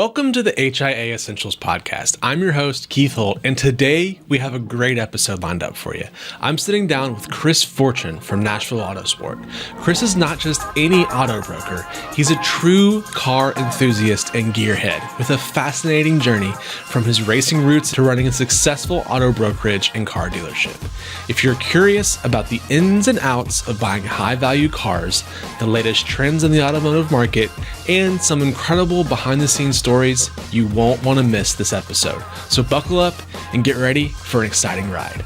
Welcome to the HIA Essentials podcast. I'm your host, Keith Holt, and today we have a great episode lined up for you. I'm sitting down with Chris Fortune from Nashville Autosport. Chris is not just any auto broker, he's a true car enthusiast and gearhead with a fascinating journey from his racing roots to running a successful auto brokerage and car dealership. If you're curious about the ins and outs of buying high-value cars, the latest trends in the automotive market, and some incredible behind-the-scenes stories, you won't want to miss this episode. So buckle up and get ready for an exciting ride.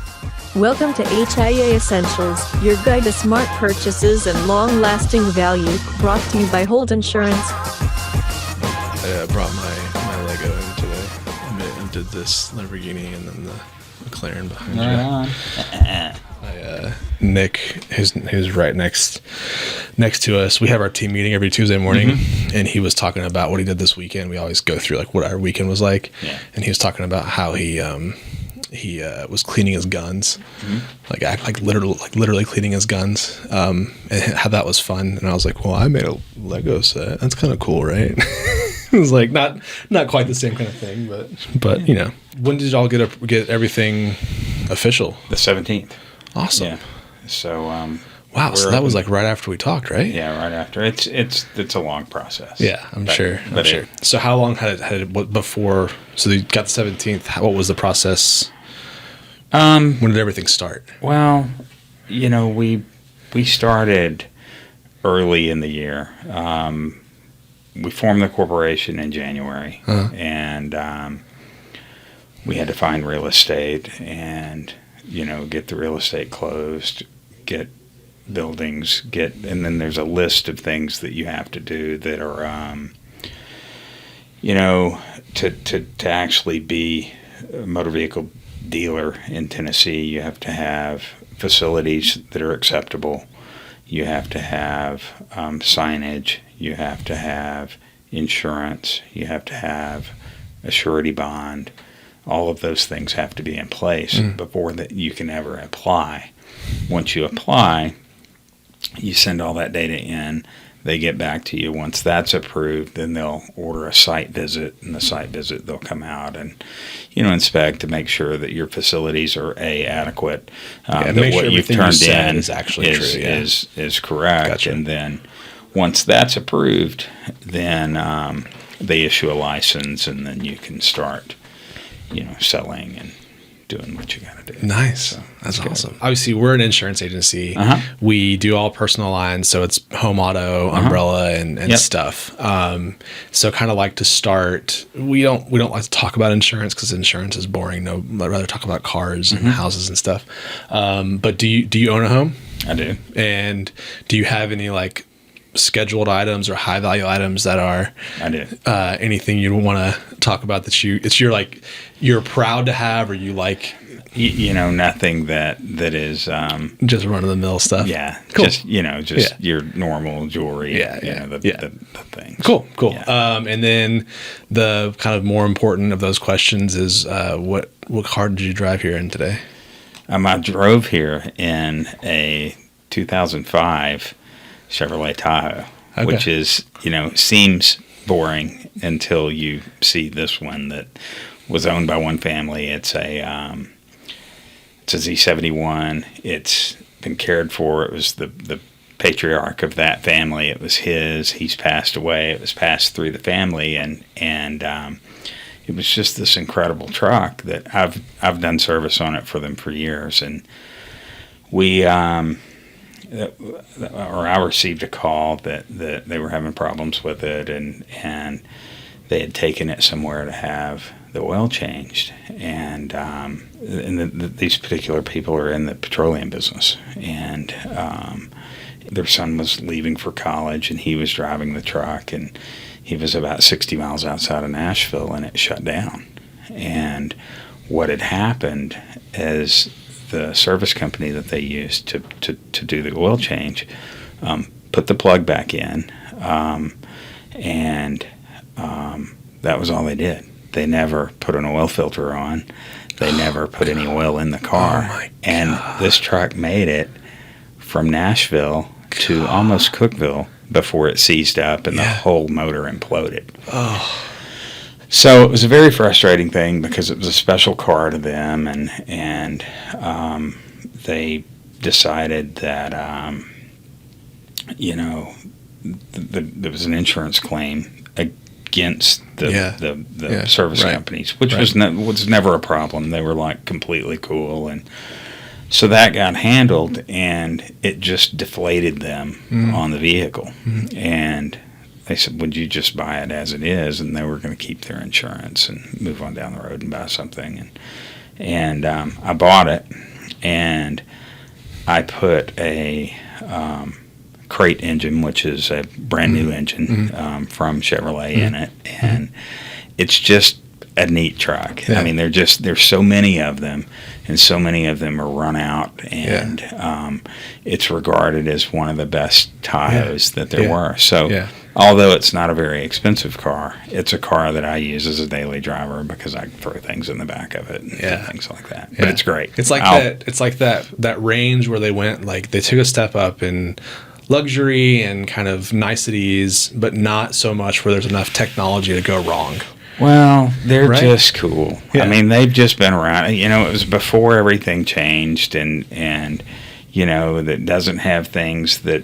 Welcome to HIA Essentials, your guide to smart purchases and long-lasting value, brought to you by Holt Insurance. I brought my Lego in today. I did this Lamborghini and then the McLaren behind you. Nick, who's right next to us, we have our team meeting every Tuesday morning, and he was talking about what he did this weekend. We always go through like what our weekend was like, and he was talking about how he was cleaning his guns, literally cleaning his guns, and how that was fun. And I was like, well, I made a Lego set. That's kind of cool, right? It was like not quite the same kind of thing, but you know. When did y'all get everything official? The 17th. Awesome. Yeah. So wow. So that was like right after we talked, right? Yeah, right after. It's a long process. Yeah, I'm sure. So how long had it before? So you got the 17th. What was the process? When did everything start? Well, you know, we started early in the year. We formed the corporation in January, and we had to find real estate and, you know, get the real estate closed, get buildings, and then there's a list of things that you have to do that are, you know, to actually be a motor vehicle dealer in Tennessee, you have to have facilities that are acceptable. You have to have signage. You have to have insurance. You have to have a surety bond. All of those things have to be in place before that you can ever apply. Once you apply, you send all that data in. They get back to you. Once that's approved, then they'll order a site visit, and the site visit they'll come out and, you know, inspect to make sure that your facilities are adequate. That what you've turned in is actually true. Yeah. is correct. Gotcha. And then once that's approved, then they issue a license, and then you can start, you know, selling and doing what you got to do. Nice. So, that's awesome. Obviously, we're an insurance agency. We do all personal lines, so it's home, auto, umbrella, and stuff. So kind of like to start, we don't like to talk about insurance because insurance is boring. No, I'd rather talk about cars and houses and stuff. But do you own a home? I do. And do you have any like scheduled items or high value items that are anything you want to talk about that you're proud to have, or you like? You know, nothing that is just run of the mill stuff. Yeah, cool. Just your normal jewelry. The things. Cool. Yeah. And then the kind of more important of those questions is what car did you drive here in today? I drove here in a 2005 Chevrolet Tahoe, which is, you know, seems boring until you see this one that was owned by one family. It's a Z71. It's been cared for. It was the patriarch of that family. It was his. He's passed away. It was passed through the family, and it was just this incredible truck that I've done service on it for them for years, and I received a call that they were having problems with it, and they had taken it somewhere to have the oil changed, and these particular people are in the petroleum business, and their son was leaving for college, and he was driving the truck, and he was about 60 miles outside of Nashville, and it shut down. And what had happened is the service company that they used to do the oil change put the plug back in, and that was all they did. They never put an oil filter on. They never put any oil in the car. Oh my God. And this truck made it from Nashville to almost Cookeville before it seized up and the whole motor imploded. So it was a very frustrating thing because it was a special car to them, and they decided that there was an insurance claim against the service companies, which was never a problem. They were like completely cool, and so that got handled, and it just deflated them on the vehicle, and they said, would you just buy it as it is? And they were going to keep their insurance and move on down the road and buy something. And I bought it, and I put a crate engine, which is a brand new engine from Chevrolet in it. And it's just a neat truck. Yeah. I mean, there's so many of them, and so many of them are run out, and it's regarded as one of the best Tahoes that there were. So although it's not a very expensive car, it's a car that I use as a daily driver because I throw things in the back of it and things like that. But it's great. It's like that range where they went, like, they took a step up in luxury and kind of niceties, but not so much where there's enough technology to go wrong. Well, they're just cool. Yeah. I mean, they've just been around. You know, it was before everything changed, and you know, that doesn't have things that,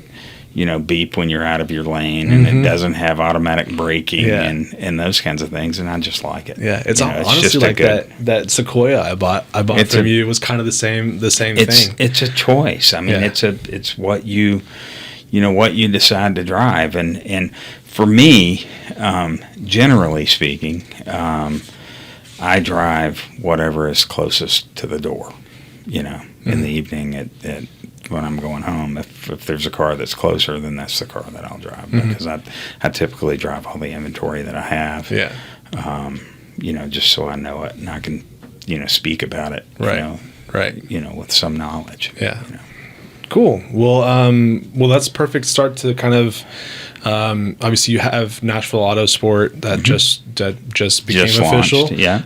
you know, beep when you're out of your lane, and it doesn't have automatic braking and those kinds of things, and I just like it. Yeah, it's honestly like that Sequoia I bought from you was kind of the same thing. It's a choice. I mean, it's what you decide to drive, and for me, generally speaking, I drive whatever is closest to the door. You know, in the evening when I'm going home, if there's a car that's closer, then that's the car that I'll drive, because I typically drive all the inventory that I have. Yeah. You know, just so I know it and I can, you know, speak about it. You know, with some knowledge. Yeah. You know. Cool. Well, that's a perfect start to kind of. Obviously, you have Nashville Autosport that just became official. Launched, yeah.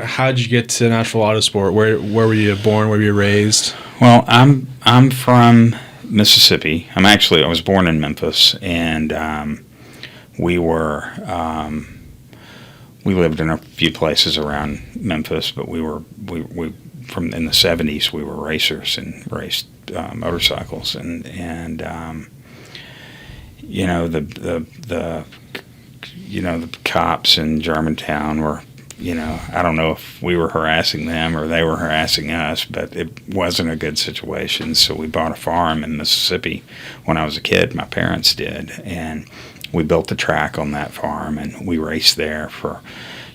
How did you get to Nashville Autosport? Where were you born? Where were you raised? Well, I'm from Mississippi. I was born in Memphis, and we lived in a few places around Memphis, but we from in the 70s we were racers and raced motorcycles, and you know, the cops in Germantown were, you know, I don't know if we were harassing them or they were harassing us, but it wasn't a good situation. So we bought a farm in Mississippi when I was a kid. My parents did, and we built the track on that farm, and we raced there for,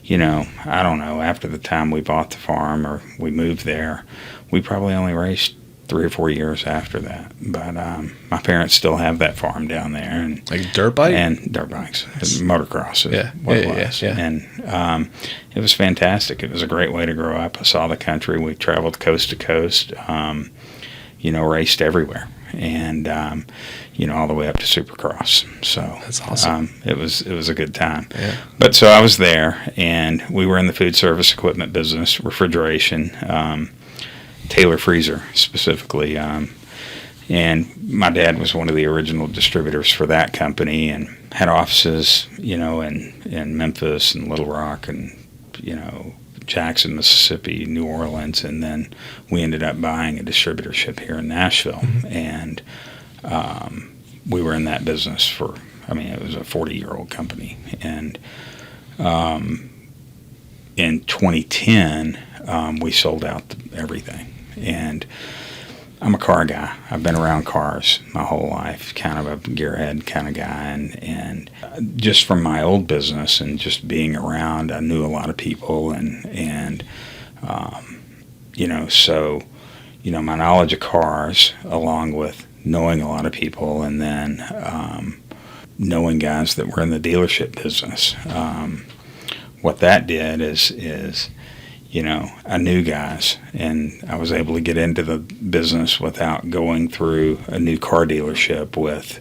you know, I don't know, after the time we bought the farm or we moved there, we probably only raced 3 or 4 years after that. But my parents still have that farm down there, and like dirt bike and dirt bikes, motocross is what it was. And it was fantastic. It was a great way to grow up. I saw the country. We traveled coast to coast. You know, raced everywhere, and you know, all the way up to Supercross. So that's awesome. It was a good time. Yeah. But so I was there, and we were in the food service equipment business, refrigeration. Taylor Freezer specifically, and my dad was one of the original distributors for that company and had offices, you know, in Memphis and Little Rock and, you know, Jackson, Mississippi, New Orleans, and then we ended up buying a distributorship here in Nashville, and we were in that business for, I mean, it was a 40-year-old company, and in 2010 we sold out everything. And I'm a car guy. I've been around cars my whole life, kind of a gearhead kind of guy. And just from my old business and just being around, I knew a lot of people. And you know, so, you know, my knowledge of cars, along with knowing a lot of people, and then knowing guys that were in the dealership business, what that did is you know, I knew guys, and I was able to get into the business without going through a new car dealership with,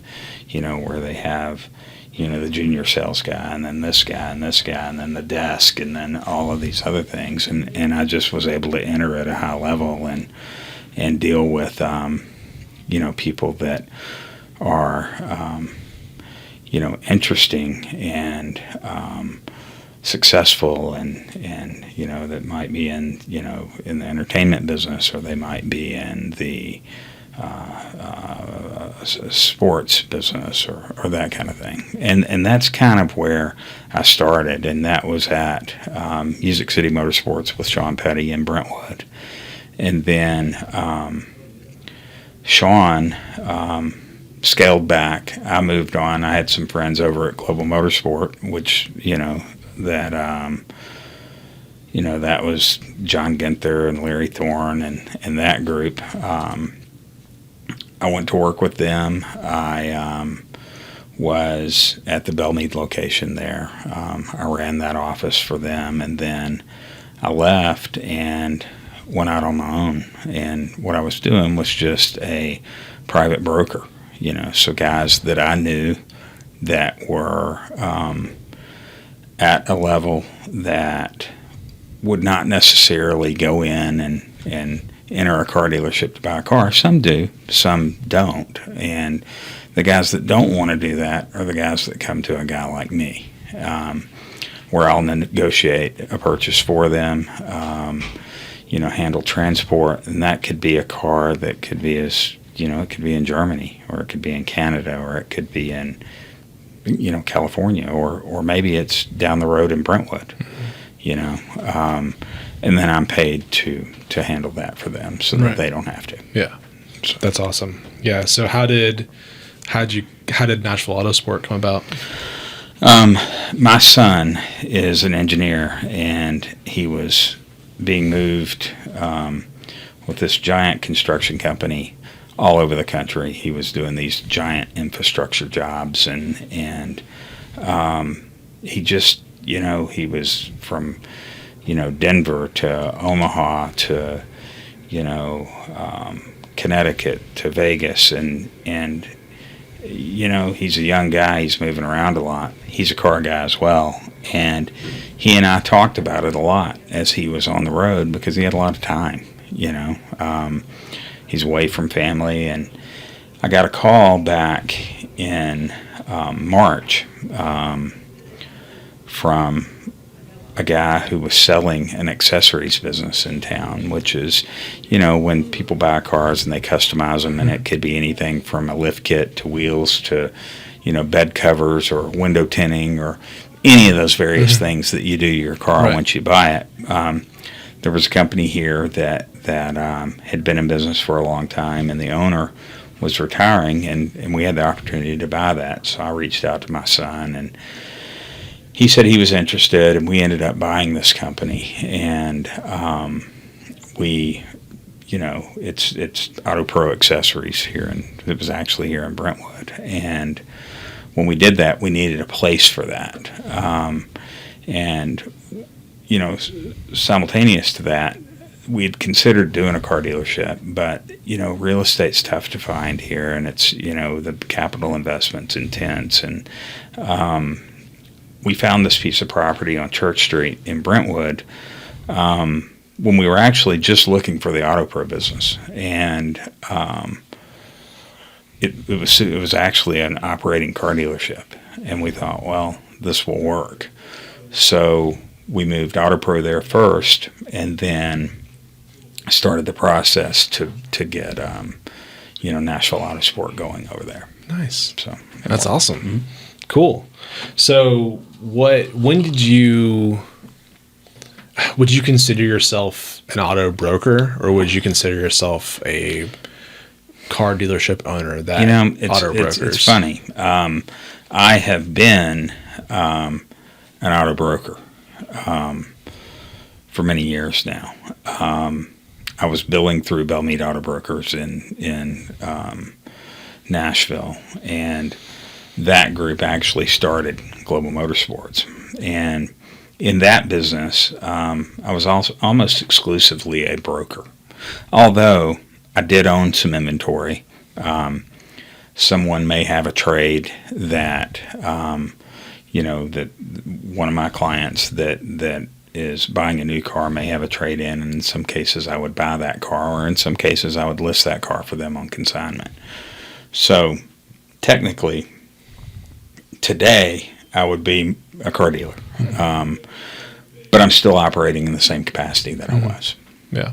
you know, where they have, you know, the junior sales guy, and then this guy, and this guy, and then the desk, and then all of these other things. And I just was able to enter at a high level and deal with, you know, people that are, you know, interesting and successful and that might be in in the entertainment business, or they might be in the sports business or that kind of thing. And that's kind of where I started, and that was at Music City Motorsports with Sean Petty in Brentwood. And then Sean scaled back. I moved on. I had some friends over at Global Motorsport, which, that was John Ginther and Larry Thorne and that group. I went to work with them. I was at the Belmead location there. I ran that office for them, and then I left and went out on my own. And what I was doing was just a private broker, so guys that I knew that were at a level that would not necessarily go in and enter a car dealership to buy a car. Some do, some don't. And the guys that don't want to do that are the guys that come to a guy like me, where I'll negotiate a purchase for them, handle transport. And that could be a car that could be it could be in Germany, or it could be in Canada, or it could be in, California, or maybe it's down the road in Brentwood, and then I'm paid to handle that for them so that they don't have to. Yeah. So. That's awesome. Yeah. So how did Nashville Autosport come about? My son is an engineer, and he was being moved with this giant construction company all over the country. He was doing these giant infrastructure jobs, and he just, he was from, Denver to Omaha to, Connecticut to Vegas, and he's a young guy. He's moving around a lot. He's a car guy as well, and he and I talked about it a lot as he was on the road, because he had a lot of time. He's away from family, and I got a call back in March from a guy who was selling an accessories business in town, which is, when people buy cars and they customize them, and it could be anything from a lift kit to wheels to, bed covers or window tinting or any of those various things that you do to your car once you buy it. There was a company here that had been in business for a long time, and the owner was retiring, and we had the opportunity to buy that. So I reached out to my son, and he said he was interested, and we ended up buying this company. And we, it's Auto Pro Accessories here, and it was actually here in Brentwood. And when we did that, we needed a place for that. Simultaneous to that, we had considered doing a car dealership, but, real estate's tough to find here, and it's, the capital investment's intense. And we found this piece of property on Church Street in Brentwood when we were actually just looking for the Auto Pro business. And it was actually an operating car dealership, and we thought, well, this will work. So we moved Auto Pro there first, and then started the process to get Nashville Autosport going over there. Nice. So that's awesome. Mm-hmm. Cool. So would you consider yourself an auto broker, or would you consider yourself a car dealership owner that auto brokers? It's funny. I have been an auto broker for many years now. I was billing through Belmead Auto Brokers in Nashville, and that group actually started Global Motorsports. And in that business, I was also almost exclusively a broker, although I did own some inventory. Someone may have a trade that, that one of my clients that is buying a new car may have a trade-in, and in some cases I would buy that car, or in some cases I would list that car for them on consignment. So technically, today I would be a car dealer. But I'm still operating in the same capacity that I was. Yeah.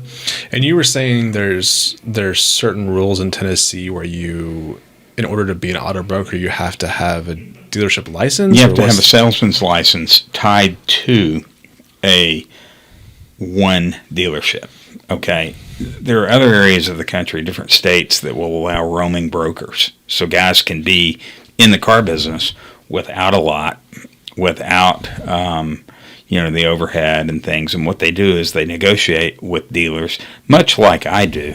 And you were saying there's certain rules in Tennessee where in order to be an auto broker, you have to have a dealership license? You have to have a salesman's license tied to one dealership. Okay. There are other areas of the country, different states, that will allow roaming brokers. So guys can be in the car business without a lot, without, the overhead and things. And what they do is they negotiate with dealers, much like I do.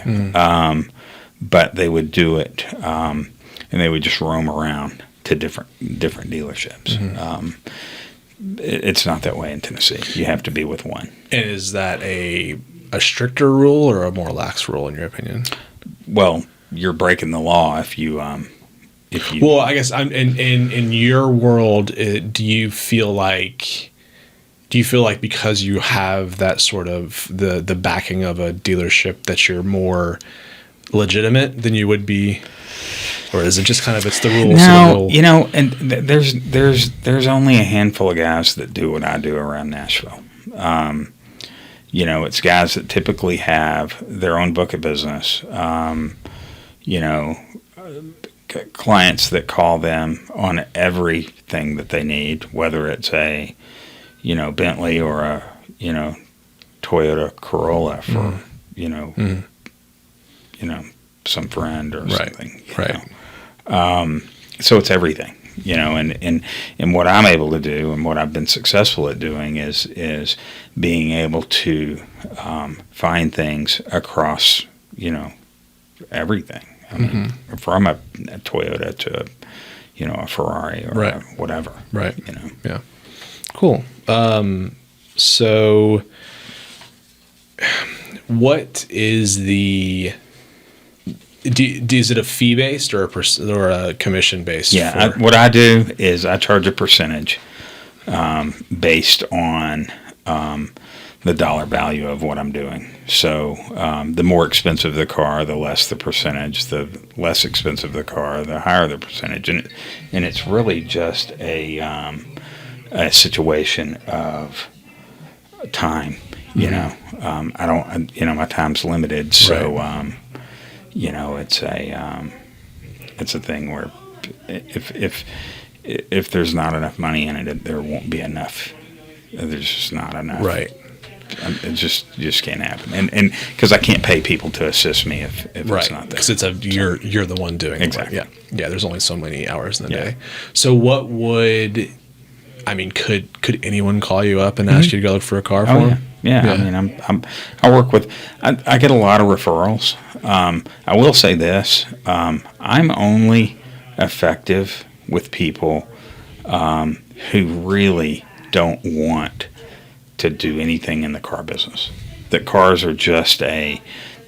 But they would do it, and they would just roam around to different dealerships. It's not that way in Tennessee. You have to be with one. And is that a stricter rule or a more lax rule in your opinion? Well, you're breaking the law if you. Well, I guess in your world, do you feel like because you have that sort of the backing of a dealership that you're more legitimate than you would be? Or is it just kind of it's the rules? No, and there's only a handful of guys that do what I do around Nashville. It's guys that typically have their own book of business. Clients that call them on everything that they need, whether it's a Bentley or a Toyota Corolla for some friend or something. So it's everything, and what I'm able to do and what I've been successful at doing is being able to find things across, everything. I mean, from a Toyota to a Ferrari or whatever. Right. Yeah. Cool. So what is the is it a fee based or a commission based? Yeah, what I do is I charge a percentage based on the dollar value of what I'm doing. So the more expensive the car, the less the percentage. The less expensive the car, the higher the percentage. And it's really just a situation of time. I don't. My time's limited, so it's a thing where if there's not enough money in it, there won't be enough. There's just not enough. Right. It just can't happen, and because I can't pay people to assist me if it's not there. Because you're the one doing exactly. it. Yeah. There's only so many hours in the day. So what would could anyone call you up and ask you to go look for a car for them? Yeah. I mean, I work with. I get a lot of referrals. I will say this: I'm only effective with people who really don't want to do anything in the car business. That cars are just they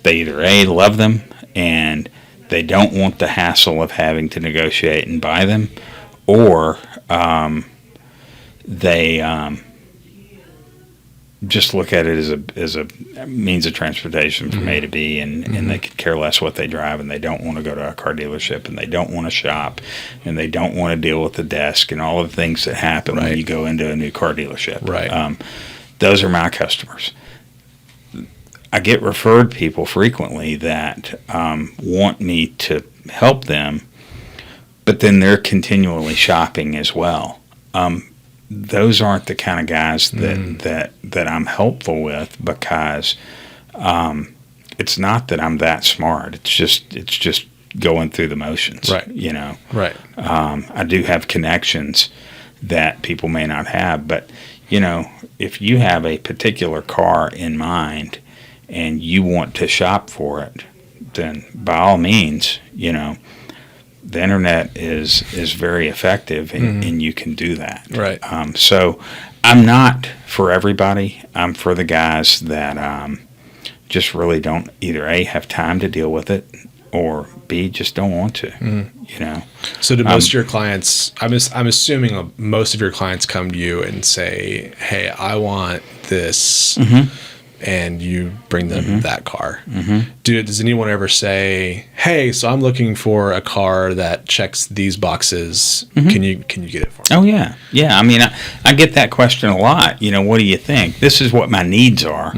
either love them and they don't want the hassle of having to negotiate and buy them, or they just look at it as a means of transportation from A to B, and they could care less what they drive, and they don't want to go to a car dealership, and they don't want to shop, and they don't want to deal with the desk and all of the things that happen when you go into a new car dealership. Right. Those are my customers. I get referred people frequently that want me to help them, but then they're continually shopping as well. Those aren't the kind of guys that I'm helpful with, because it's not that I'm that smart. It's just going through the motions. Right. Right. I do have connections that people may not have, but if you have a particular car in mind and you want to shop for it, then by all means, the internet is very effective, and you can do that. Right. So I'm not for everybody. I'm for the guys that just really don't either A, have time to deal with it, or B, just don't want to. So do most of your clients, I'm assuming most of your clients come to you and say, hey, I want this, and you bring them that car. Does anyone ever say, hey, so I'm looking for a car that checks these boxes. Can you get it for me? Oh, yeah. Yeah. I mean, I get that question a lot. What do you think? This is what my needs are.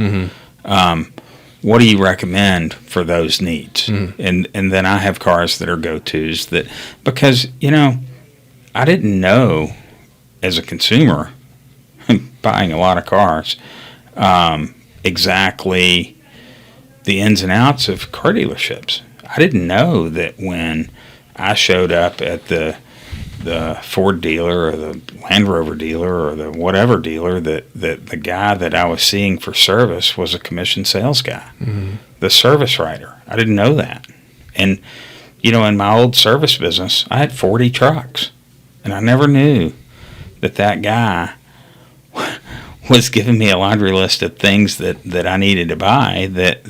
What do you recommend for those needs? And then I have cars that are go-tos because, I didn't know as a consumer buying a lot of cars, exactly the ins and outs of car dealerships. I didn't know that when I showed up at the Ford dealer or the Land Rover dealer or the whatever dealer that the guy that I was seeing for service was a commission sales guy, the service writer. I didn't know that. And, in my old service business, I had 40 trucks, and I never knew that guy was giving me a laundry list of things that I needed to buy it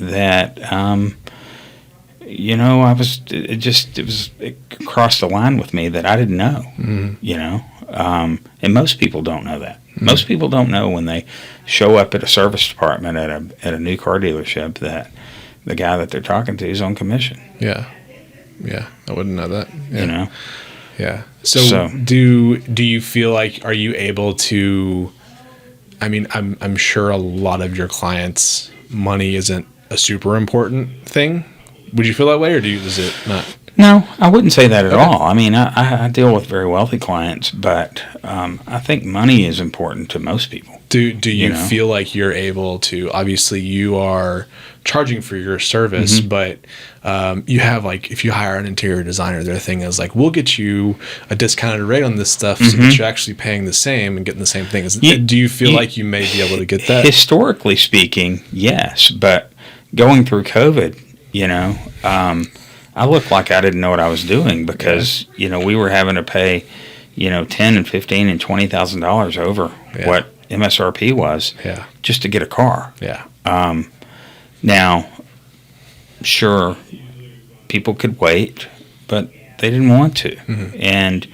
crossed the line with me that I didn't know, and most people don't know that. Most people don't know when they show up at a service department at a new car dealership that the guy that they're talking to is on commission. Yeah. I wouldn't know that. Yeah. Yeah. So do you feel like, are you able to, I mean, I'm sure a lot of your clients' money isn't a super important thing. Would you feel that way, or is it not? No, I wouldn't say that at all. I mean, I deal with very wealthy clients, but I think money is important to most people. Do you feel like you're able to, obviously you are charging for your service, but you have, like, if you hire an interior designer, their thing is like, we'll get you a discounted rate on this stuff so that you're actually paying the same and getting the same thing. Do you feel like you may be able to get that? Historically speaking, yes, but going through COVID, I looked like I didn't know what I was doing because, we were having to pay, $10,000 and $15,000 and $20,000 over what MSRP was just to get a car. Yeah. Now, sure, people could wait, but they didn't want to. And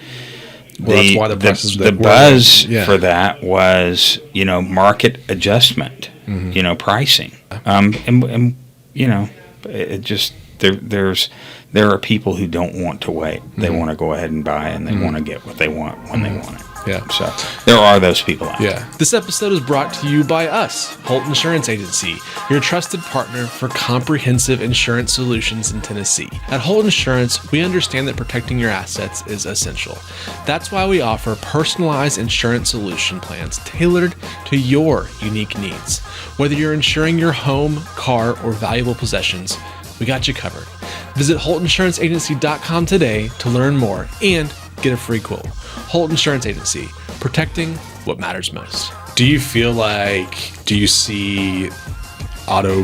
that's why the prices the buzz for that was, market adjustment, pricing. And it just, there are people who don't want to wait. They want to go ahead and buy, and they want to get what they want when they want it. Yeah. So there are those people out there. This episode is brought to you by us, Holt Insurance Agency, your trusted partner for comprehensive insurance solutions in Tennessee. At Holt Insurance, we understand that protecting your assets is essential. That's why we offer personalized insurance solution plans tailored to your unique needs. Whether you're insuring your home, car, or valuable possessions, we got you covered. Visit HoltInsuranceAgency.com today to learn more and get a free quote. Holt Insurance Agency, protecting what matters most. Do you see auto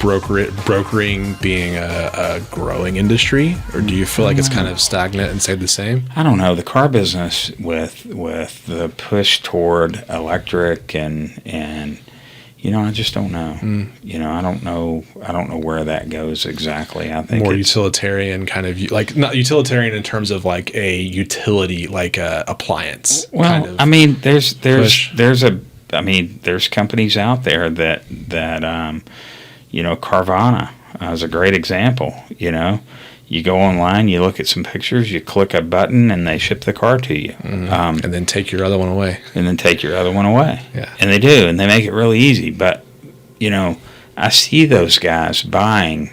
brokering being a growing industry, or do you feel like it's kind of stagnant and stayed the same? I don't know. The car business with the push toward electric and I just don't know. I don't know where that goes exactly. I think more utilitarian kind of, like, not utilitarian in terms of like a utility, like a appliance. Well, kind of I mean, there's companies out there that Carvana is a great example. You go online, you look at some pictures, you click a button, and they ship the car to you. And then take your other one away. Yeah. And they do, and they make it really easy. But, I see those guys buying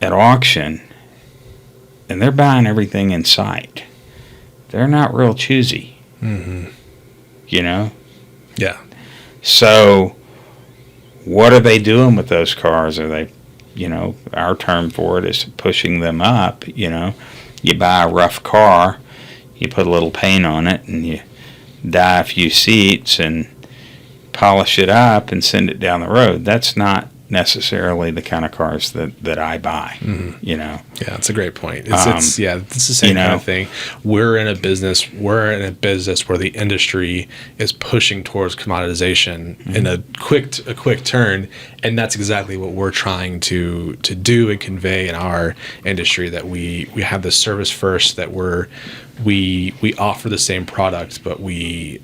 at auction, and they're buying everything in sight. They're not real choosy. Yeah. So what are they doing with those cars? Are they, our term for it is pushing them up. You buy a rough car, you put a little paint on it, and you dye a few seats and polish it up and send it down the road. That's not necessarily the kind of cars that I buy. Yeah, that's a great point. It's the same kind of thing. We're in a business where the industry is pushing towards commoditization in a quick turn, and that's exactly what we're trying to do and convey in our industry, that we have the service first, that we offer the same product, but we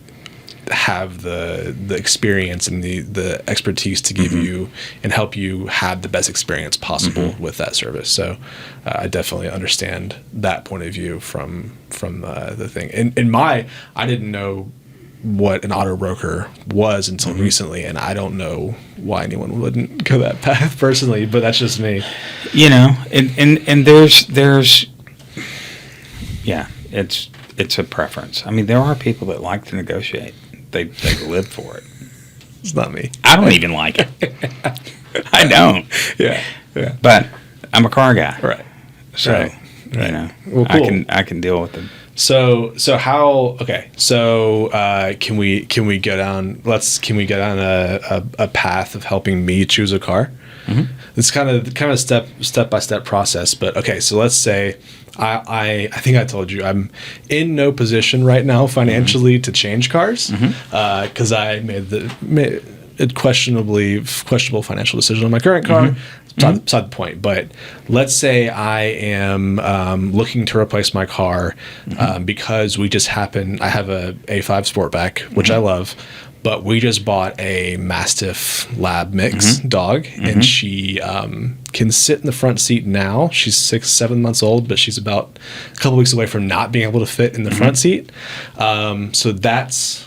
have the experience and the expertise to give you and help you have the best experience possible with that service. So I definitely understand that point of view from the thing. I didn't know what an auto broker was until recently, and I don't know why anyone wouldn't go that path personally, but that's just me. And there's yeah, it's a preference. I mean, there are people that like to negotiate. They live for it. It's not me. I don't even like it. I don't. Yeah. But I'm a car guy. Right. So, right. Well, cool. I can deal with them. So how? Okay. So can we go down? Can we go down a path of helping me choose a car? It's kind of step by step process. But okay. So let's say I think I told you I'm in no position right now financially to change cars because I made a questionable financial decision on my current car. Beside the point, but let's say I am looking to replace my car because I have a A5 Sportback, which I love, but we just bought a Mastiff Lab mix dog, and she can sit in the front seat now. She's 6-7 months old, but she's about a couple weeks away from not being able to fit in the front seat. So that's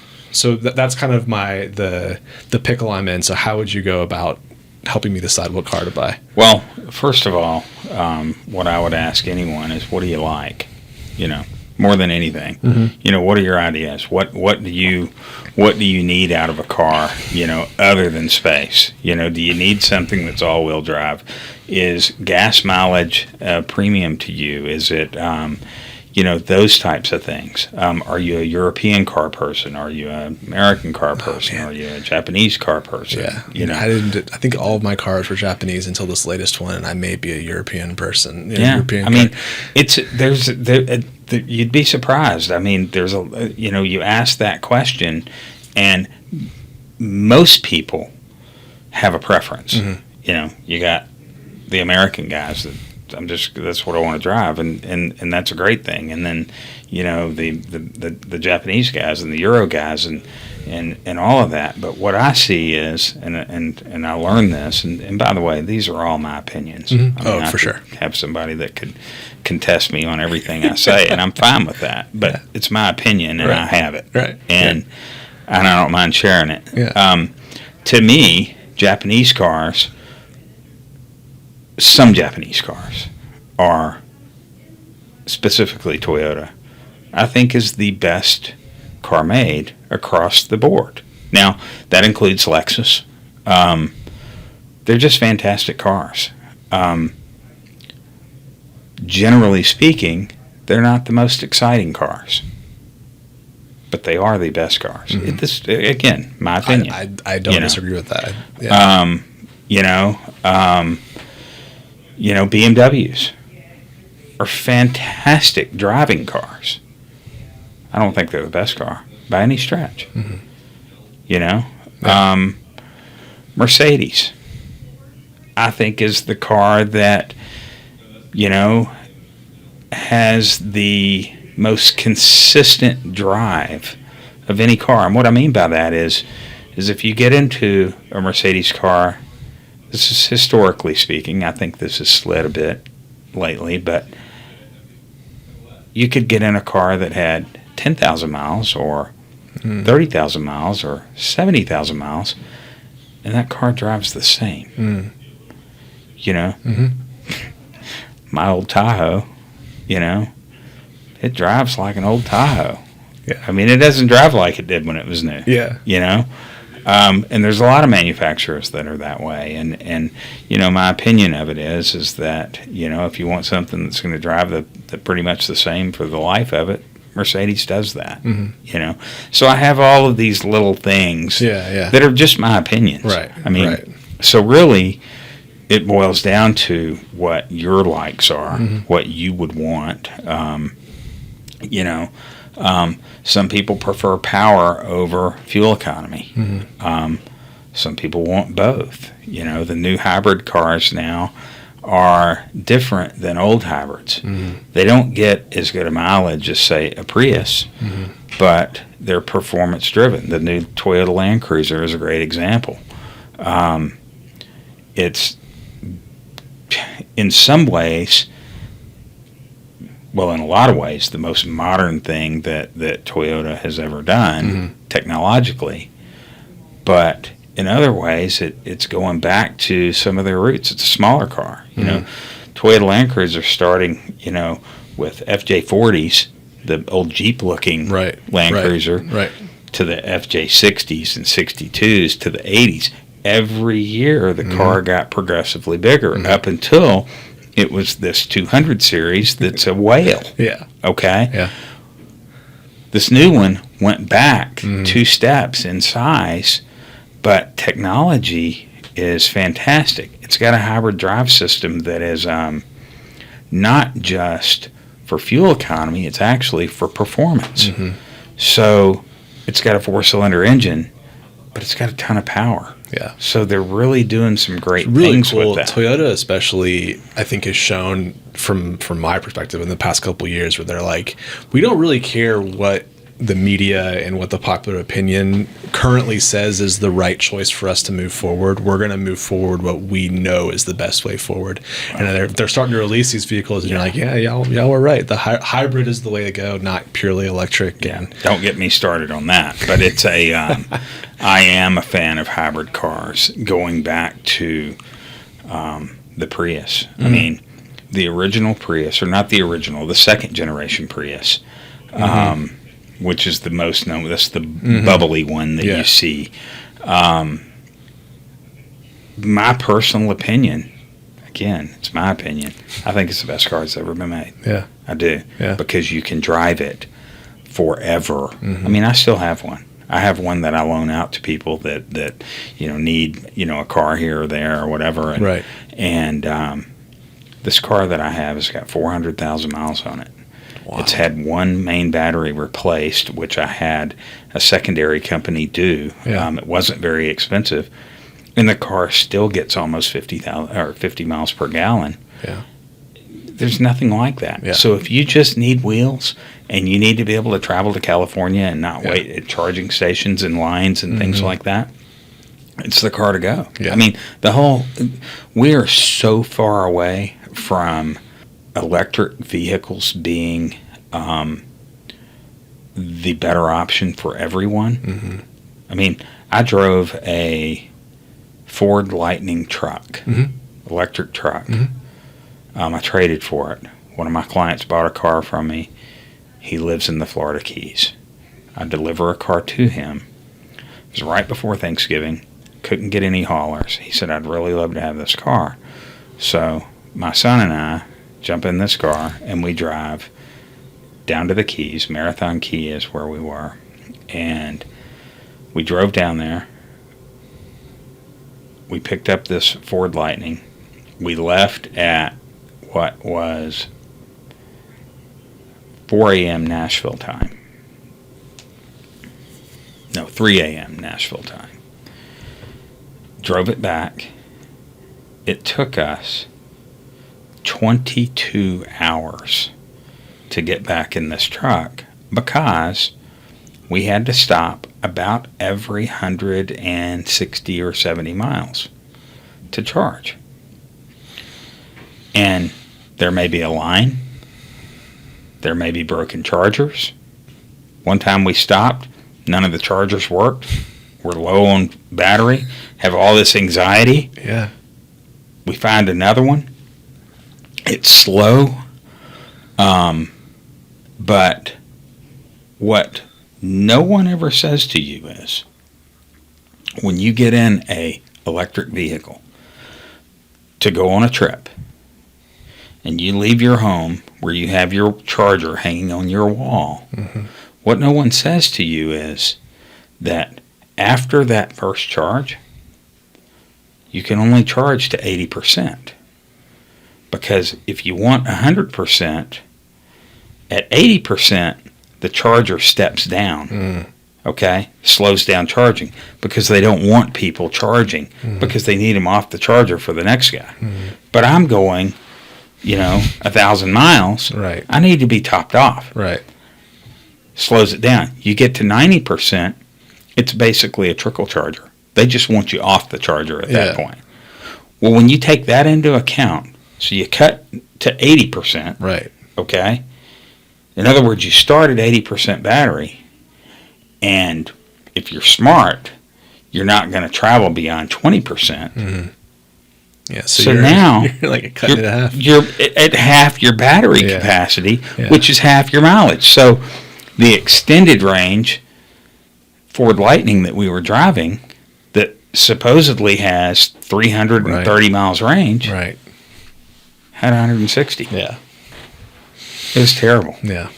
kind of the pickle I'm in. So how would you go about helping me decide what car to buy? Well, first of all, what I would ask anyone is, what do you like? More than anything, what are your ideas? What do you need out of a car? Other than space. Do you need something that's all-wheel drive? Is gas mileage a premium to you? Is it those types of things. Are you a European car person? Are you an American car person? Are you a Japanese car person? Yeah. I think all of my cars were Japanese until this latest one, and I may be a European person. You'd be surprised. I mean, there's you ask that question, and most people have a preference. You got the American guys that that's what I want to drive, and that's a great thing. And then, the Japanese guys and the Euro guys and all of that. But what I see is, and I learned this, and by the way, these are all my opinions. For sure. Have somebody that could contest me on everything I say, and I'm fine with that. But it's my opinion, and I have it. Right. And I don't mind sharing it. Yeah. To me, some Japanese cars are, specifically Toyota, I think is the best car made across the board. Now, that includes Lexus. They're just fantastic cars. Generally speaking, they're not the most exciting cars, but they are the best cars. Again, my opinion. I don't disagree with that. BMWs are fantastic driving cars. I don't think they're the best car by any stretch. Mercedes, I think, is the car that, has the most consistent drive of any car. And what I mean by that is if you get into a Mercedes car, this is historically speaking, I think this has slid a bit lately, but you could get in a car that had 10,000 miles or 30,000 miles or 70,000 miles, and that car drives the same. My old Tahoe, it drives like an old Tahoe. Yeah. I mean, it doesn't drive like it did when it was new. Yeah. And there's a lot of manufacturers that are that way. And my opinion of it is that, if you want something that's going to drive the pretty much the same for the life of it, Mercedes does that. So I have all of these little things that are just my opinions. Right. I mean, so really it boils down to what your likes are, what you would want. Some people prefer power over fuel economy. Some people want both. The new hybrid cars now are different than old hybrids. They don't get as good a mileage as, say, a Prius, but they're performance driven. The new Toyota Land Cruiser is a great example. It's, in some ways, well, in a lot of ways, the most modern thing that Toyota has ever done technologically. But in other ways, it's going back to some of their roots. It's a smaller car. You know, Toyota Land Cruiser starting, you know, with FJ40s, the old Jeep-looking Land Cruiser, to the FJ60s and 62s to the 80s. Every year, the car got progressively bigger up until it was this 200 series that's a whale. Okay? Yeah. This new one went back 2 steps in size, but technology is fantastic. It's got a hybrid drive system that is not just for fuel economy, it's actually for performance. So it's got a 4-cylinder engine, but it's got a ton of power. Yeah. So they're really doing some great things with that. Toyota especially, I think, has shown from my perspective in the past couple of years where they're like, we don't really care what the media and what the popular opinion currently says is the right choice for us to move forward. We're going to move forward what we know is the best way forward. Wow. And they're starting to release these vehicles, and you're like, yeah, y'all were right. The hybrid is the way to go, not purely electric. Yeah, don't get me started on that. But it's a, I am a fan of hybrid cars going back to the Prius. I mean, the original Prius, or not the original, the second generation Prius, which is the most known. That's the bubbly one that you see. My personal opinion, again, it's my opinion, I think it's the best car that's ever been made. Yeah. I do. Yeah. Because you can drive it forever. I mean, I still have one. I have one that I loan out to people that need, a car here or there or whatever. And this car that I have has got 400,000 miles on it. Wow. It's had one main battery replaced, which I had a secondary company do. Yeah. It wasn't very expensive, and the car still gets almost 50 miles per gallon. Yeah. There's nothing like that. Yeah. So if you just need wheels and you need to be able to travel to California and not wait at charging stations and lines and things like that, it's the car to go. Yeah. I mean, we are so far away from electric vehicles being the better option for everyone. I mean, I drove a Ford Lightning truck, electric truck. I traded for it. One of my clients bought a car from me. He lives in the Florida Keys. I deliver a car to him. It was right before Thanksgiving. Couldn't get any haulers. He said, I'd really love to have this car. So my son and I jump in this car, and we drive down to the Keys. Marathon Key is where we were. And we drove down there. We picked up this Ford Lightning. We left at what was 4 a.m. Nashville time. No, 3 a.m. Nashville time. Drove it back. It took us 22 hours to get back in this truck because we had to stop about every 160 or 70 miles to charge. And there may be a line. There may be broken chargers. One time we stopped, none of the chargers worked. We're low on battery, have all this anxiety. Yeah. We find another one. It's slow, but what no one ever says to you is, when you get in a electric vehicle to go on a trip, and you leave your home where you have your charger hanging on your wall, what no one says to you is that after that first charge, you can only charge to 80%. Because if you want 100%, at 80%, the charger steps down, okay? Slows down charging because they don't want people charging because they need them off the charger for the next guy. but I'm going, 1,000 miles. Right. I need to be topped off. Right. Slows it down. You get to 90%, it's basically a trickle charger. They just want you off the charger at that point. Well, when you take that into account, so you cut to 80%. Right. Okay? In other words, you start at 80% battery, and if you're smart, you're not going to travel beyond 20%. Mm-hmm. Yeah, so now you're like cutting it in half. You're at half your battery capacity, which is half your mileage. So the extended range Ford Lightning that we were driving that supposedly has 330 miles range had 160. Yeah. It was terrible. Yeah.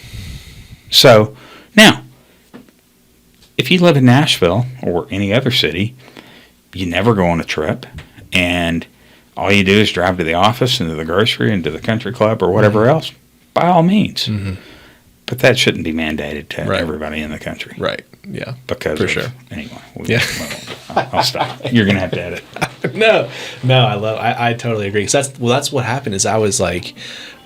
So now, if you live in Nashville or any other city, you never go on a trip, and all you do is drive to the office and to the grocery and to the country club or whatever else, by all means. Mm-hmm. But that shouldn't be mandated to everybody in the country. Right. Yeah. Because for sure. Anyway. I'll stop. You're gonna have to edit. No. I totally agree. That's what happened. Is I was like,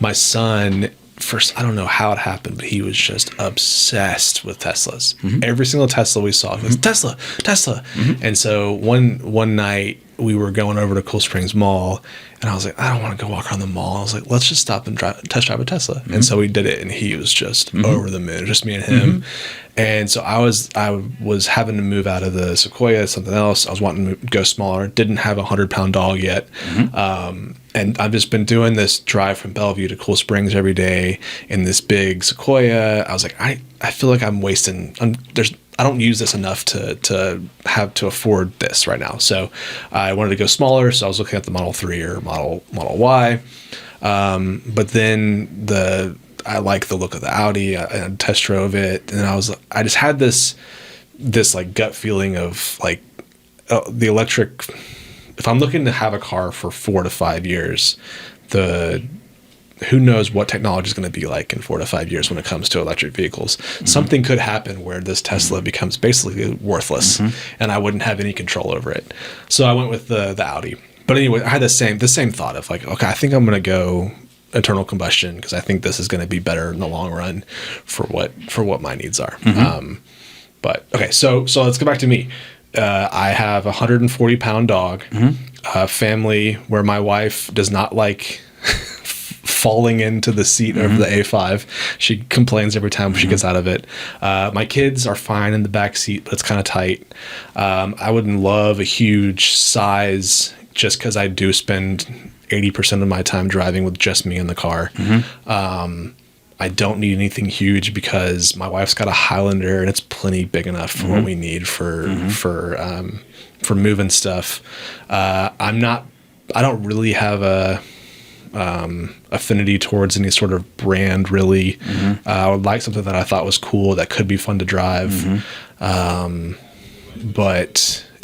my son. First, I don't know how it happened, but he was just obsessed with Teslas. Mm-hmm. Every single Tesla we saw, he was Tesla. Mm-hmm. And so one night we were going over to Cool Springs Mall, and I was like, I don't want to go walk around the mall. I was like, let's just stop and test drive a Tesla. Mm-hmm. And so we did it, and he was just over the moon, just me and him. Mm-hmm. And so I was having to move out of the Sequoia, something else. I was wanting to go smaller. Didn't have a 100-pound dog yet. Mm-hmm. And I've just been doing this drive from Bellevue to Cool Springs every day in this big Sequoia. I was like, I feel like I'm wasting. I don't use this enough to have to afford this right now. So I wanted to go smaller. So I was looking at the Model 3 or Model Y. But then I like the look of the Audi. I test drove it, and I just had this like gut feeling of like the electric. If I'm looking to have a car for 4 to 5 years, who knows what technology is going to be like in 4 to 5 years when it comes to electric vehicles. Mm-hmm. Something could happen where this Tesla becomes basically worthless, and I wouldn't have any control over it. So I went with the Audi. But anyway, I had the same thought of like, okay, I think I'm going to go internal combustion because I think this is going to be better in the long run for what my needs are. Mm-hmm. But okay, so let's go back to me. I have a 140-pound dog, a family where my wife does not like falling into the seat of the A5. She complains every time she gets out of it. My kids are fine in the back seat, but it's kind of tight. I wouldn't love a huge size just because I do spend 80% of my time driving with just me in the car. I don't need anything huge because my wife's got a Highlander and it's plenty big enough for what we need for moving stuff. I don't really have a affinity towards any sort of brand really. I would like something that I thought was cool that could be fun to drive. But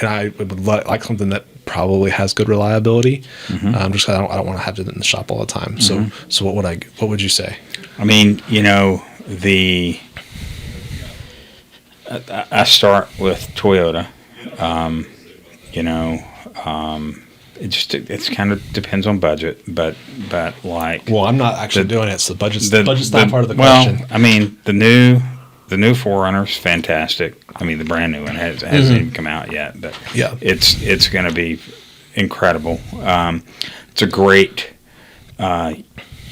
I would like something that probably has good reliability. Just I don't want to have it in the shop all the time. So what would you say? I mean, I start with Toyota. It kind of depends on budget, but like. Well, I'm not actually doing it, so budget's not part of the question. Well, I mean, the new 4Runner's fantastic. I mean, the brand new one hasn't even come out yet, but it's going to be incredible. It's a great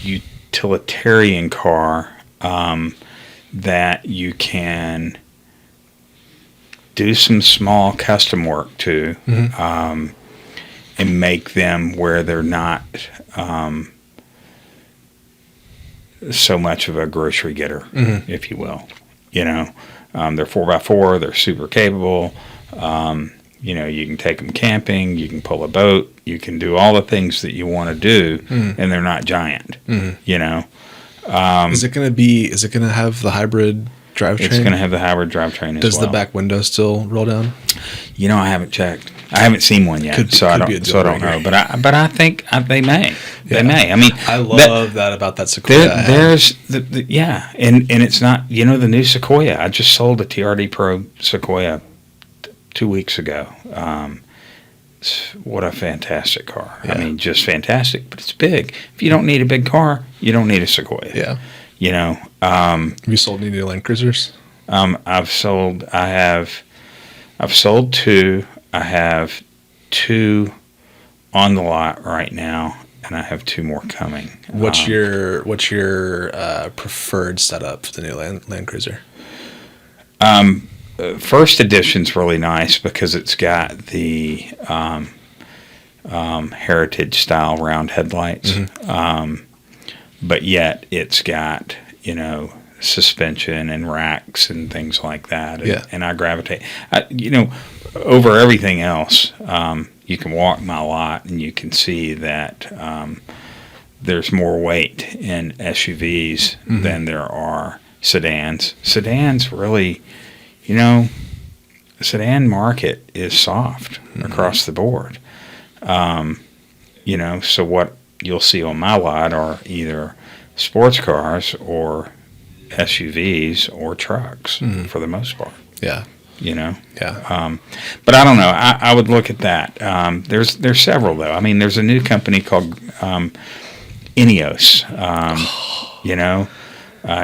utilitarian car that you can do some small custom work to and make them where they're not so much of a grocery getter, if you will. They're 4x4. They're super capable. You can take them camping. You can pull a boat. You can do all the things that you want to do, and they're not giant. Is it going to have the hybrid drivetrain? It's going to have the hybrid drivetrain as well. Does the back window still roll down? I haven't checked. I haven't seen one yet, so I don't know. But I think they may. They may. I mean, I love that about that Sequoia. There's and it's not the new Sequoia. I just sold a TRD Pro Sequoia 2 weeks ago. what a fantastic car. Yeah. I mean, just fantastic, but it's big. If you don't need a big car, you don't need a Sequoia. Yeah. You know, Have you sold any new Land Cruisers? I've sold 2. I have 2 on the lot right now, and I have 2 more coming. What's your preferred setup for the new Land Cruiser? First edition's really nice because it's got the heritage style round headlights, but yet it's got, you know, suspension and racks and things like that. And, and I gravitate, you know, over everything else. You can walk my lot and you can see that there's more weight in SUVs than there are sedans. Sedans really, you know, the sedan market is soft across the board. You know, so what you'll see on my lot are either sports cars or SUVs or trucks for the most part. Yeah. You know? Yeah. But I don't know. I would look at that. There's several, though. I mean, there's a new company called Ineos. You know,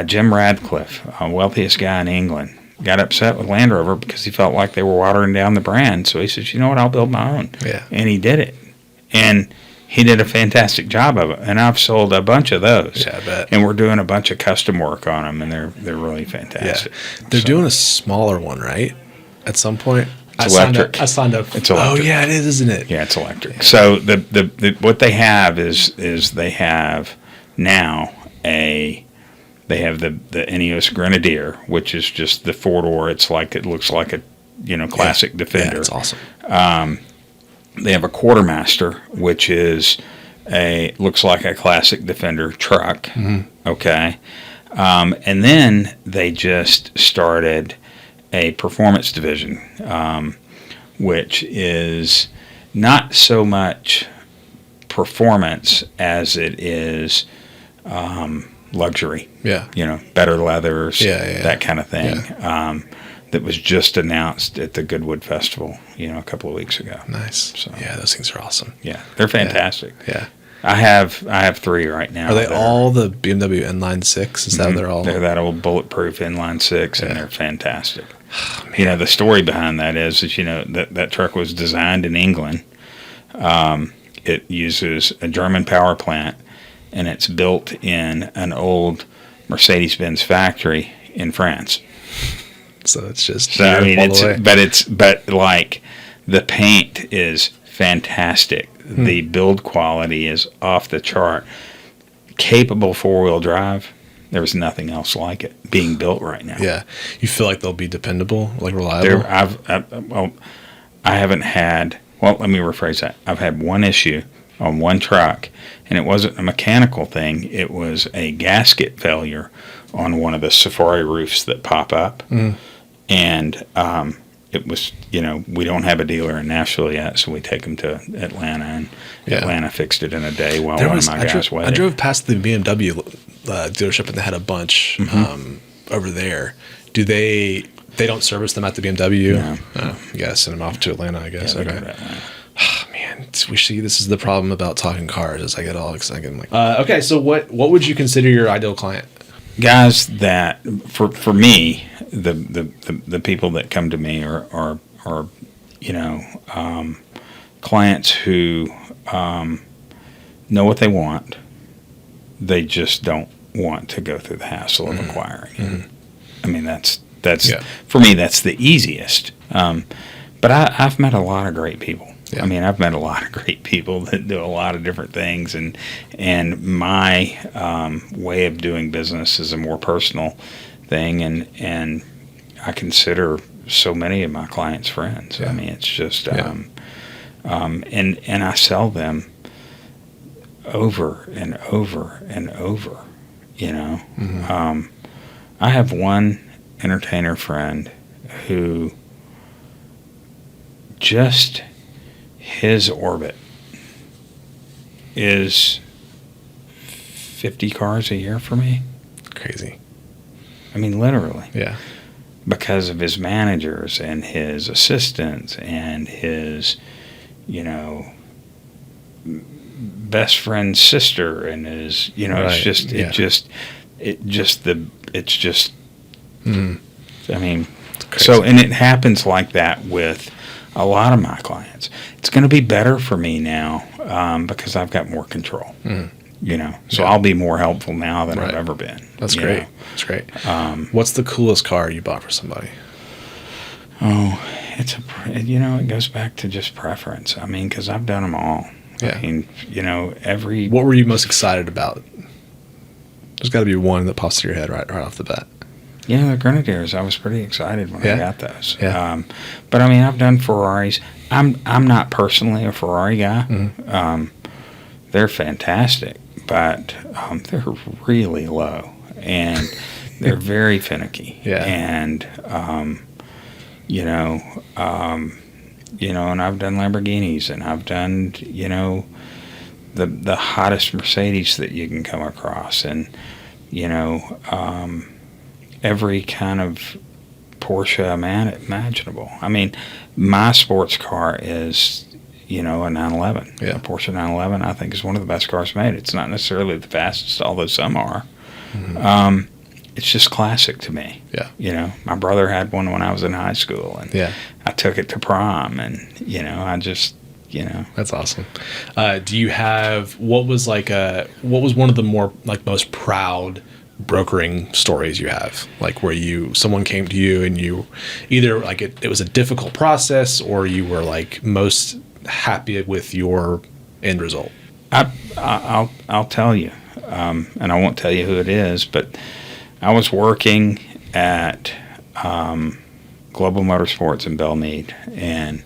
Jim Radcliffe, wealthiest guy in England, got upset with Land Rover because he felt like they were watering down the brand. So he says, you know what, I'll build my own. Yeah. And he did it. And he did a fantastic job of it. And I've sold a bunch of those. Yeah, I bet. And we're doing a bunch of custom work on them, and they're really fantastic. Yeah. They're doing a smaller one, right? At some point. It's electric. I signed up. It's electric. Oh, yeah, it is, isn't it? Yeah, it's electric. Yeah. So the what they have is they have now they have the Ineos Grenadier, which is just the 4-door. It looks like a, you know, classic Defender. Yeah, it's awesome. They have a Quartermaster, which is looks like a classic Defender truck. Okay. And then they just started a performance division, which is not so much performance as it is luxury. Yeah. You know, better leathers, that kind of thing. Yeah. That was just announced at the Goodwood Festival, you know, a couple of weeks ago. Nice. So, yeah, those things are awesome. Yeah, they're fantastic. Yeah. I have 3 right now. Are they all the BMW inline 6? Is that they're all? They're that old bulletproof inline 6, and they're fantastic. Oh, you know, the story behind that is you know, that truck was designed in England. It uses a German power plant, and it's built in an old Mercedes-Benz factory in France. So it's just. So I mean, but like the paint is fantastic. The build quality is off the chart. Capable 4-wheel drive. There's nothing else like it being built right now. Yeah, you feel like they'll be dependable, like reliable. I haven't had. Well, let me rephrase that. I've had one issue on one truck, and it wasn't a mechanical thing. It was a gasket failure on one of the Safari roofs that pop up, and it was, you know, we don't have a dealer in Nashville yet, so we take them to Atlanta, and Atlanta fixed it in a day while one of my guys waited. I drove past the BMW dealership, and they had a bunch over there. Do they don't service them at the BMW? No. Oh, you gotta send them off to Atlanta, I guess. Yeah, okay. Oh, man, we see this is the problem about talking cars. As I get all excited, I'm like, okay. So what would you consider your ideal client? Guys that for me, the people that come to me are you know, clients who know what they want. They just don't want to go through the hassle of acquiring. I mean, that's for me, that's the easiest. But I've met a lot of great people. Yeah. I mean, I've met a lot of great people that do a lot of different things, and my way of doing business is a more personal thing, and I consider so many of my clients friends. Yeah. I mean, it's just and I sell them over and over and over. You know, I have one entertainer friend who just his orbit is 50 cars a year for me. Crazy. I mean, literally. Yeah. Because of his managers and his assistants and his, best friend's sister, and his, Right. I mean, crazy. so, and it happens like that with a lot of my clients. It's going to be better for me now because I've got more control. So I'll be more helpful now than Right. I've ever been. That's great. That's great. What's the coolest car you bought for somebody? Oh, it goes back to just preference. I mean, because I've done them all. Yeah. I mean, What were you most excited about? There's got to be one that pops to your head right off the bat. The Grenadiers. I was pretty excited when Yeah. I got those. Yeah. But I mean, I've done Ferraris. I'm not personally a Ferrari guy. Mm-hmm. They're fantastic, but they're really low and they're very finicky. Yeah. And and I've done Lamborghinis, and I've done the hottest Mercedes that you can come across, and every kind of Porsche imaginable. I mean, my sports car is, a 911. Yeah. A Porsche 911, I think, is one of the best cars made. It's not necessarily the fastest, although some are. Mm-hmm. It's just classic to me. Yeah. My brother had one when I was in high school, and I took it to prom, and, I just, That's awesome. Do you have, what was one of the more most proud brokering stories you have, where someone came to you and you either it was a difficult process, or you were most happy with your end result? I'll tell you, and I won't tell you who it is, but I was working at Global Motorsports in Belmead, and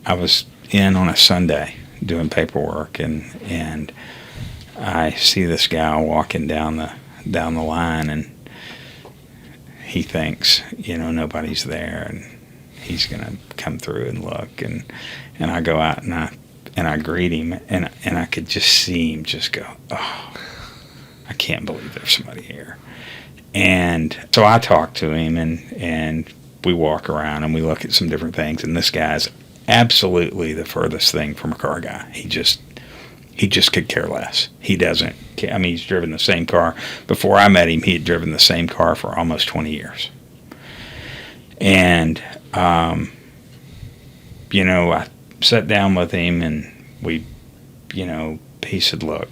I was in on a Sunday doing paperwork, and I see this guy walking down the line, and he thinks, nobody's there, and he's gonna come through and look, and I go out and I greet him, and I could just see him just go, oh, I can't believe there's somebody here. And so I talk to him, and we walk around and we look at some different things, and this guy's absolutely the furthest thing from a car guy. He just could care less. He doesn't care. I mean, he's driven the same car. Before I met him, he had driven the same car for almost 20 years. And, I sat down with him, and he said, look,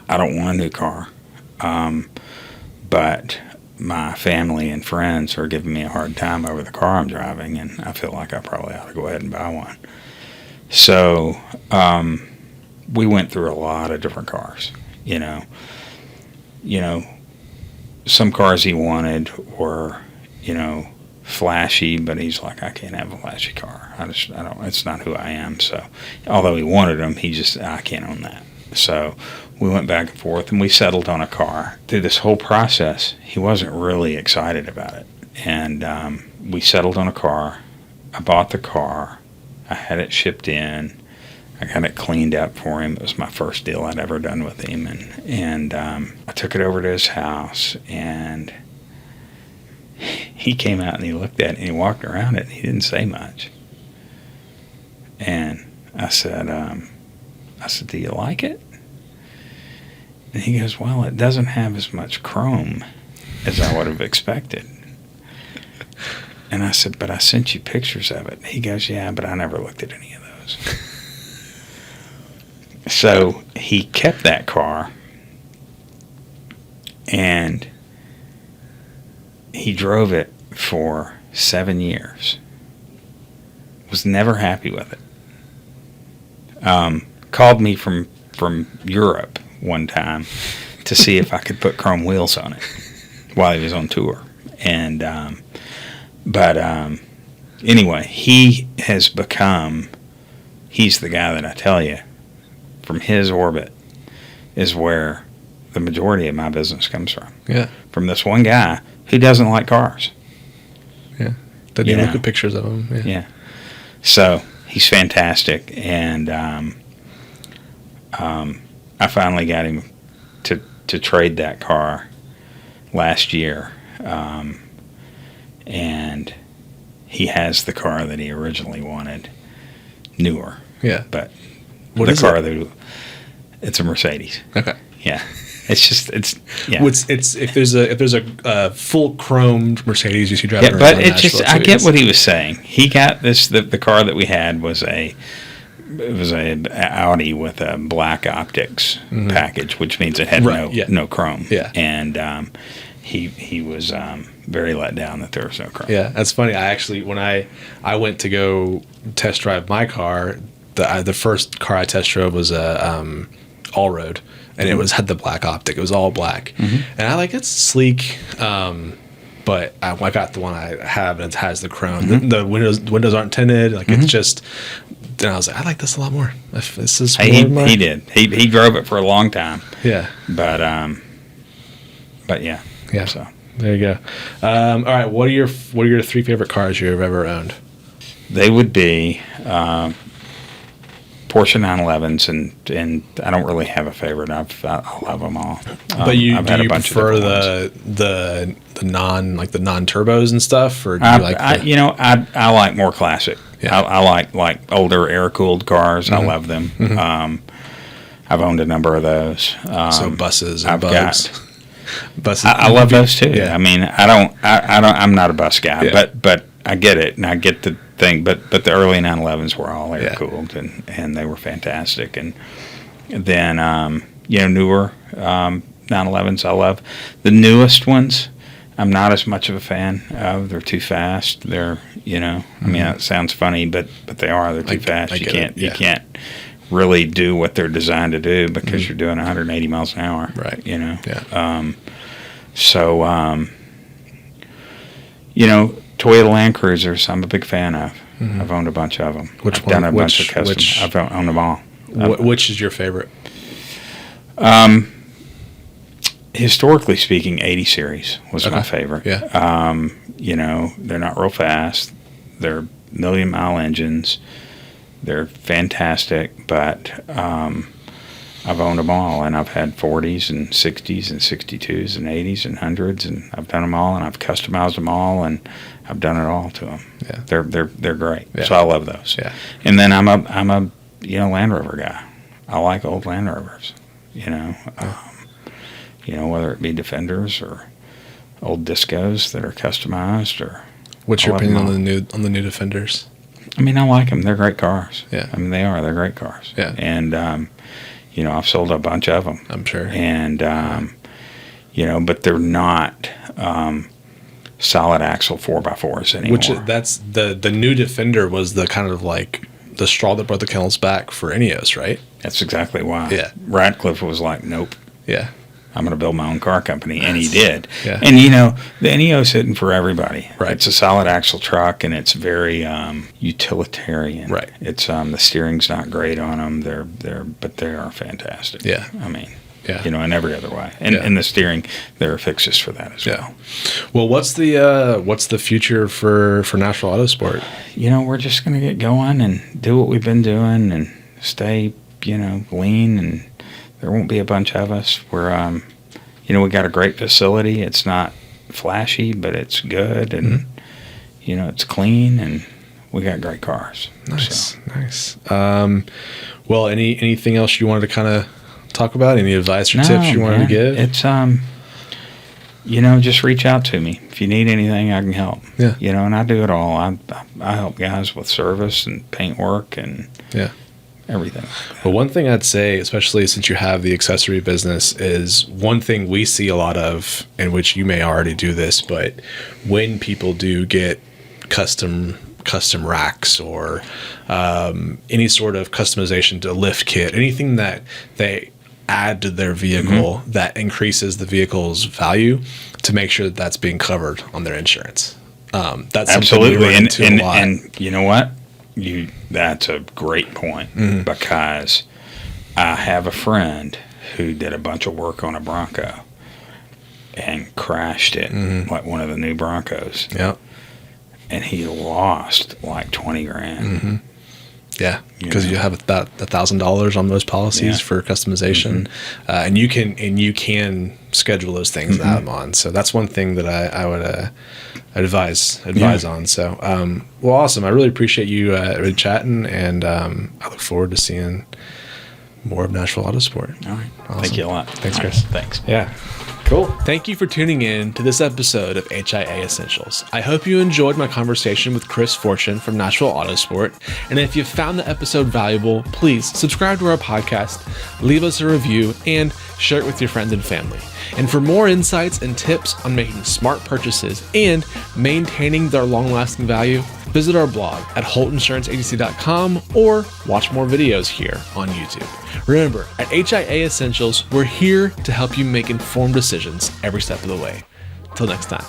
I don't want a new car, but my family and friends are giving me a hard time over the car I'm driving, and I feel like I probably ought to go ahead and buy one. So, we went through a lot of different cars, some cars he wanted were, flashy, but he's like, I can't have a flashy car. I don't, it's not who I am. So, although he wanted them, I can't own that. So we went back and forth, and we settled on a car. Through this whole process, he wasn't really excited about it. And we settled on a car. I bought the car. I had it shipped in. I got it cleaned up for him. It was my first deal I'd ever done with him. And I took it over to his house, and he came out and he looked at it and he walked around it and he didn't say much. And I said, do you like it? And he goes, well, it doesn't have as much chrome as I would have expected. And I said, but I sent you pictures of it. He goes, yeah, but I never looked at any of those. So he kept that car, and he drove it for 7 years. Was never happy with it. Called me from Europe one time to see if I could put chrome wheels on it while he was on tour. And anyway, he has become, he's the guy that I tell you, from his orbit is where the majority of my business comes from. Yeah. From this one guy who doesn't like cars. Yeah. Did you look at pictures of him? Yeah. So he's fantastic, and I finally got him to trade that car last year, and he has the car that he originally wanted newer. Yeah. But What the is car, it? It's a Mercedes. Okay. Yeah. It's yeah. It's if there's a full chromed Mercedes you see driving Yeah, around but in it's Nashville, just, I too. get what he was saying. He got this, the car that we had was a Audi with a black optics package, which means it had no chrome. Yeah. And he was very let down that there was no chrome. Yeah, that's funny. I actually, when I went to go test drive my car, the first car I test drove was a all-road, and it had the black optic. It was all black, and I like it's sleek. But I got the one I have, and it has the chrome. The windows aren't tinted. Like it's just. And I was like, I like this a lot more. This is he did. He drove it for a long time. Yeah. But yeah. Yeah. So there you go. All right. What are your 3 favorite cars you've ever owned? they would be Porsche 911s, and I don't really have a favorite. I love them all. But do you prefer the the non turbos and stuff, or do you I like more classic. Yeah. I like older air cooled cars. Mm-hmm. I love them. Mm-hmm. I've owned a number of those. So buses and bugs. Buses. I love those too. Yeah. I mean, I'm not a bus guy, Yeah. but I get it, and I get the thing. But the early 911s were all air cooled, and they were fantastic. And then newer 911s I love. The newest ones I'm not as much of a fan of. They're too fast. They're I mean, it sounds funny, but they are. They're too fast. You can't really do what they're designed to do because you're doing 180 miles an hour. Right. Yeah. Toyota Land Cruisers, I'm a big fan of. Mm-hmm. I've owned a bunch of them. I've done a bunch of custom. I've owned them all. Which is your favorite? Historically speaking, 80 series was my favorite. Yeah. They're not real fast. They're million-mile engines. They're fantastic, but I've owned them all, and I've had 40s and 60s and 62s and 80s and 100s, and I've done them all, and I've customized them all, and I've done it all to them. Yeah. They're great. Yeah. So I love those. Yeah. And then I'm a Land Rover guy. I like old Land Rovers. Whether it be Defenders or old Discos that are customized, or what's your opinion on the new Defenders? I mean, I like them. They're great cars. Yeah. I mean, they are. They're great cars. Yeah. And I've sold a bunch of them. I'm sure. And but they're not solid axle 4x4s anymore. Which that's the new Defender was the kind of like the straw that brought the camel's back for Ineos, right? That's exactly why. Yeah. Radcliffe was like, nope. Yeah. I'm going to build my own car company, and he did. Yeah. And the Ineos isn't for everybody. Right. It's a solid axle truck, and it's very utilitarian. Right. It's the steering's not great on them. But they are fantastic. Yeah. I mean, yeah. In every other way, and the steering, there are fixes for that as well. Well, what's the future for Nashville Autosport? We're just going to get going and do what we've been doing, and stay lean, and there won't be a bunch of us. We're, we got a great facility. It's not flashy, but it's good, and it's clean, and we got great cars. Nice. Well, anything else you wanted to kind of talk about? Any advice or tips you wanted to give? It's just reach out to me if you need anything. I can help. Yeah. And I do it all. I help guys with service and paint work and everything. Well, one thing I'd say, especially since you have the accessory business, is one thing we see a lot of, in which you may already do this, but when people do get custom racks or any sort of customization to lift kit, anything that they add to their vehicle that increases the vehicle's value, to make sure that that's being covered on their insurance. That's absolutely, and you know what? That's a great point, because I have a friend who did a bunch of work on a Bronco and crashed it, like one of the new Broncos. Yeah. And he lost like $20,000. Yeah, because you have about $1,000 on most policies for customization, and you can schedule those things and add them on. So that's one thing that I would advise on. So well, awesome. I really appreciate you chatting, and I look forward to seeing more of Nashville Autosport. All right. Awesome. Thank you a lot. Thanks, Chris. Right. Thanks. Yeah. Cool. Thank you for tuning in to this episode of HIA Essentials. I hope you enjoyed my conversation with Chris Fortune from Nashville Autosport. And if you found the episode valuable, please subscribe to our podcast, leave us a review, and share it with your friends and family. And for more insights and tips on making smart purchases and maintaining their long-lasting value, visit our blog at holtinsuranceagency.com or watch more videos here on YouTube. Remember, at HIA Essentials, we're here to help you make informed decisions every step of the way. Till next time.